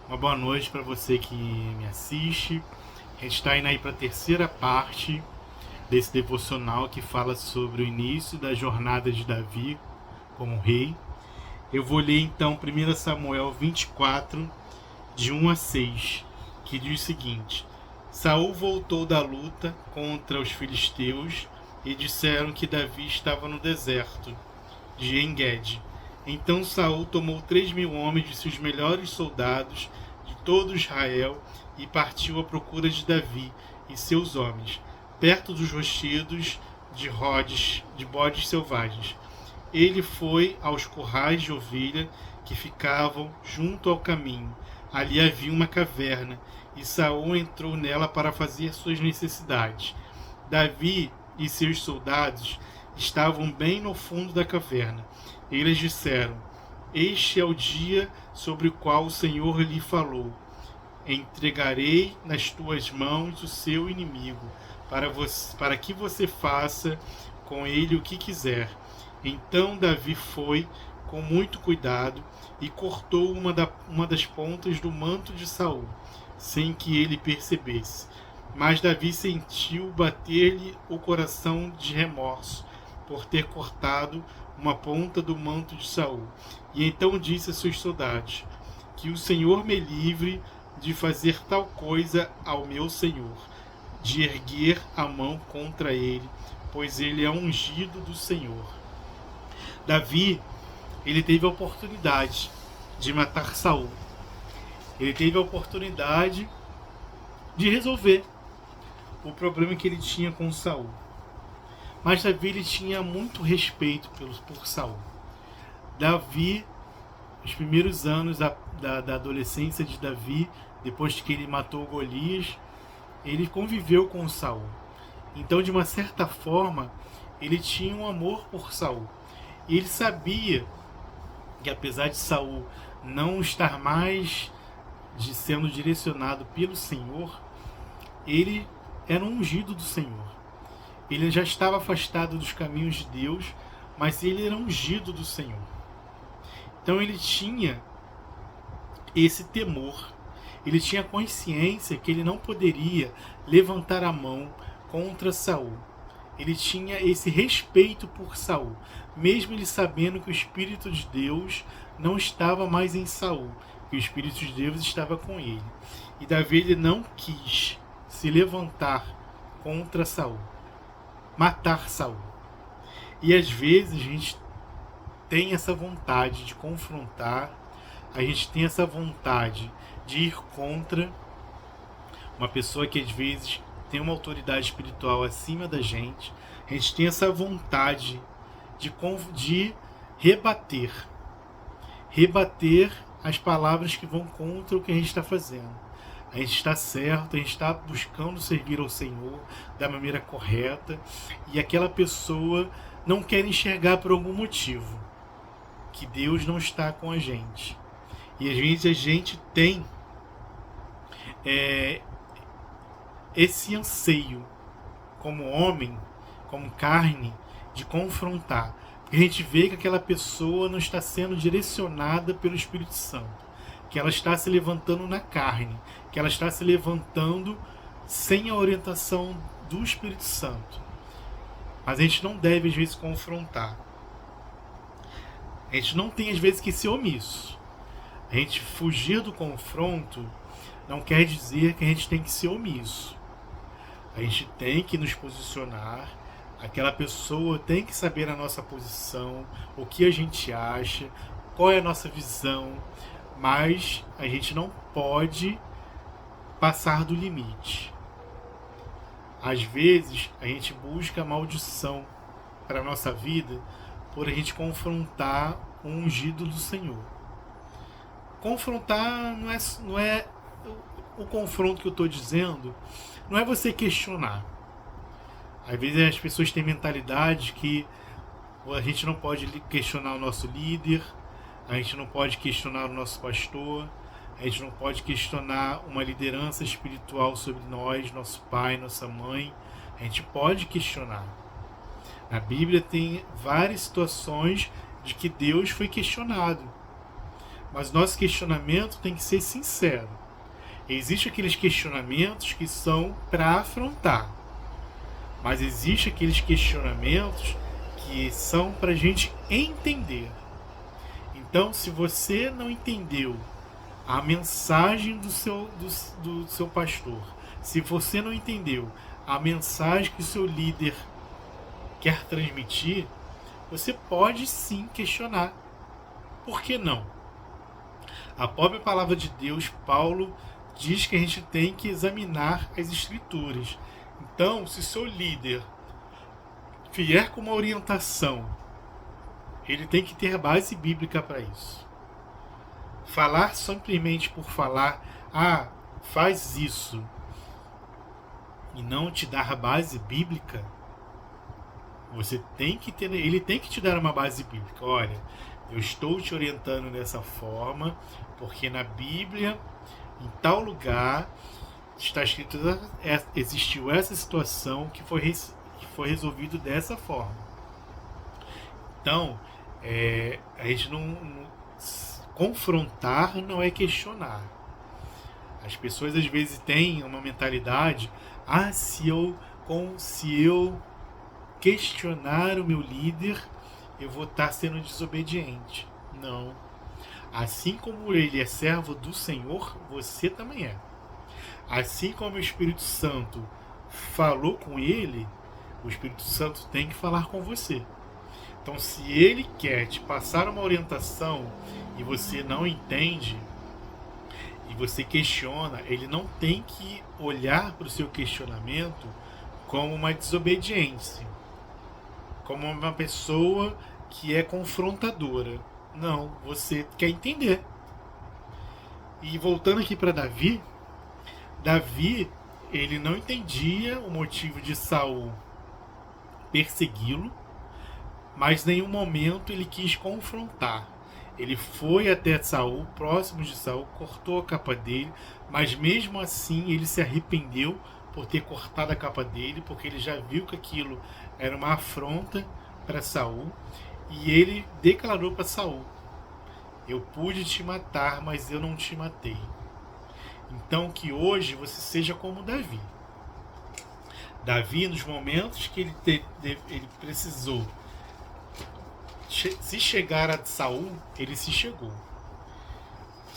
Uma boa noite para você que me assiste. A gente está indo aí para a terceira parte desse devocional que fala sobre o início da jornada de Davi como rei. Eu vou ler então 1 Samuel 24, de 1 a 6, que diz o seguinte: Saul voltou da luta contra os filisteus e disseram que Davi estava no deserto de En-Gedi. Então Saul tomou 3.000 homens de seus melhores soldados de todo Israel e partiu à procura de Davi e seus homens, perto dos rochedos de bodes selvagens. Ele foi aos currais de ovelha que ficavam junto ao caminho. Ali havia uma caverna, e Saul entrou nela para fazer suas necessidades. Davi e seus soldados estavam bem no fundo da caverna. Eles disseram: Este é o dia sobre o qual o Senhor lhe falou. Entregarei nas tuas mãos o seu inimigo, para que você faça com ele o que quiser. Então Davi foi com muito cuidado e cortou uma das pontas do manto de Saul, sem que ele percebesse. Mas Davi sentiu bater-lhe o coração de remorso por ter cortado uma ponta do manto de Saul. E então disse a seus soldados: Que o Senhor me livre de fazer tal coisa ao meu Senhor, de erguer a mão contra ele, pois ele é ungido do Senhor. Davi, ele teve a oportunidade de matar Saul. Ele teve a oportunidade de resolver o problema que ele tinha com Saul. Mas Davi, ele tinha muito respeito por Saul. Davi, os primeiros anos da adolescência de Davi, depois que ele matou Golias, ele conviveu com Saul. Então, de uma certa forma, ele tinha um amor por Saul. E ele sabia que, apesar de Saul não estar mais sendo direcionado pelo Senhor, ele era um ungido do Senhor. Ele já estava afastado dos caminhos de Deus, mas ele era ungido do Senhor. Então ele tinha esse temor, ele tinha consciência que ele não poderia levantar a mão contra Saul. Ele tinha esse respeito por Saul, mesmo ele sabendo que o Espírito de Deus não estava mais em Saul, que o Espírito de Deus estava com ele. E Davi, ele não quis se levantar contra Saul, matar Saul. E às vezes a gente tem essa vontade de confrontar, a gente tem essa vontade de ir contra uma pessoa que às vezes tem uma autoridade espiritual acima da gente. A gente tem essa vontade de rebater as palavras que vão contra o que a gente está fazendo. A gente está certo, a gente está buscando servir ao Senhor da maneira correta, e aquela pessoa não quer enxergar por algum motivo que Deus não está com a gente. E às vezes a gente tem esse anseio, como homem, como carne, de confrontar. Porque a gente vê que aquela pessoa não está sendo direcionada pelo Espírito Santo, que ela está se levantando na carne, que ela está se levantando sem a orientação do Espírito Santo. Mas a gente não deve, às vezes, confrontar. A gente não tem, às vezes, que ser omisso. A gente fugir do confronto não quer dizer que a gente tem que ser omisso. A gente tem que nos posicionar, aquela pessoa tem que saber a nossa posição, o que a gente acha, qual é a nossa visão, mas a gente não pode passar do limite. Às vezes a gente busca maldição para a nossa vida por a gente confrontar o ungido do Senhor. Confrontar não é o confronto que eu estou dizendo, não é você questionar. Às vezes as pessoas têm mentalidade que a gente não pode questionar o nosso líder, a gente não pode questionar o nosso pastor, a gente não pode questionar uma liderança espiritual sobre nós, nosso pai, nossa mãe. A gente pode questionar. Na Bíblia tem várias situações de que Deus foi questionado. mas nosso questionamento tem que ser sincero. Existem aqueles questionamentos que são para afrontar, mas existem aqueles questionamentos que são para a gente entender. Então, se você não entendeu a mensagem do seu pastor, se você não entendeu a mensagem que o seu líder quer transmitir, você pode sim questionar. Por que não? A própria palavra de Deus, Paulo, diz que a gente tem que examinar as escrituras. Então, se o seu líder vier com uma orientação, ele tem que ter base bíblica para isso. Falar simplesmente por falar, faz isso, e não te dar base bíblica, você tem que ter, ele tem que te dar uma base bíblica. Olha, eu estou te orientando dessa forma, porque na Bíblia, em tal lugar, está escrito, existiu essa situação que foi resolvido dessa forma. Então, a gente não confrontar não é questionar. As pessoas às vezes têm uma mentalidade, se eu questionar o meu líder, eu vou estar sendo desobediente. Não. Assim como ele é servo do Senhor, você também é. Assim como o Espírito Santo falou com ele, o Espírito Santo tem que falar com você. Então, se ele quer te passar uma orientação e você não entende, e você questiona, ele não tem que olhar para o seu questionamento como uma desobediência, como uma pessoa que é confrontadora. Não, você quer entender. E voltando aqui para Davi, ele não entendia o motivo de Saul persegui-lo, mas em nenhum momento ele quis confrontar. Ele foi até Saul, próximo de Saul, cortou a capa dele, mas mesmo assim ele se arrependeu por ter cortado a capa dele, porque ele já viu que aquilo era uma afronta para Saul, e ele declarou para Saul: eu pude te matar, mas eu não te matei. Então que hoje você seja como Davi. Davi, nos momentos que ele precisou se chegar a Saul, ele se chegou.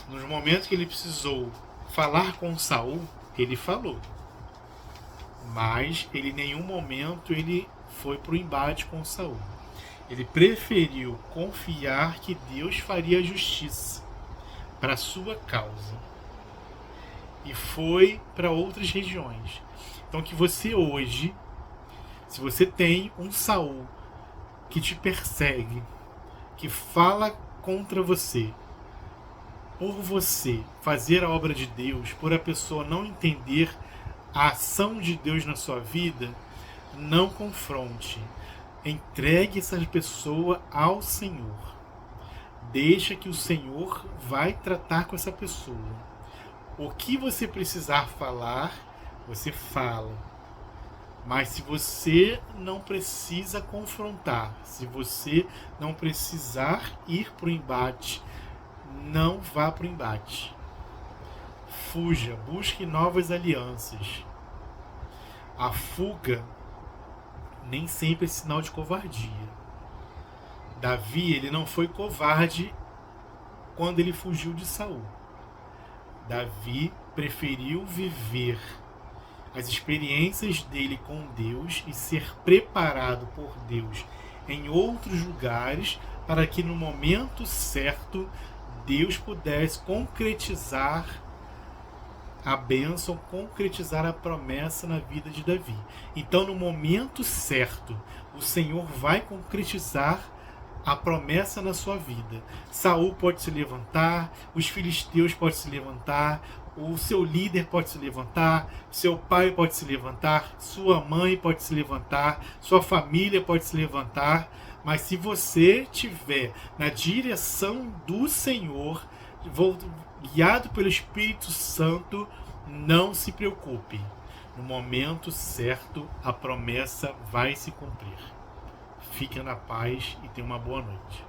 Nos momentos que ele precisou falar com Saul, ele falou. Mas ele em nenhum momento ele foi para o embate com Saul. Ele preferiu confiar que Deus faria justiça para a sua causa. E foi para outras regiões. Então que você hoje, se você tem um Saul que te persegue, que fala contra você, por você fazer a obra de Deus, por a pessoa não entender a ação de Deus na sua vida, não confronte. Entregue essa pessoa ao Senhor. Deixa que o Senhor vai tratar com essa pessoa. O que você precisar falar, você fala. Mas se você não precisa confrontar, se você não precisar ir para o embate, não vá para o embate. Fuja, busque novas alianças. A fuga nem sempre é sinal de covardia. Davi, ele não foi covarde quando ele fugiu de Saul. Davi preferiu viver as experiências dele com Deus e ser preparado por Deus em outros lugares para que no momento certo Deus pudesse concretizar a bênção, concretizar a promessa na vida de Davi. Então, no momento certo, o Senhor vai concretizar a promessa na sua vida. Saul pode se levantar, os filisteus podem se levantar, o seu líder pode se levantar, seu pai pode se levantar, sua mãe pode se levantar, sua família pode se levantar, mas se você estiver na direção do Senhor, guiado pelo Espírito Santo, não se preocupe. No momento certo, a promessa vai se cumprir. Fique na paz e tenha uma boa noite.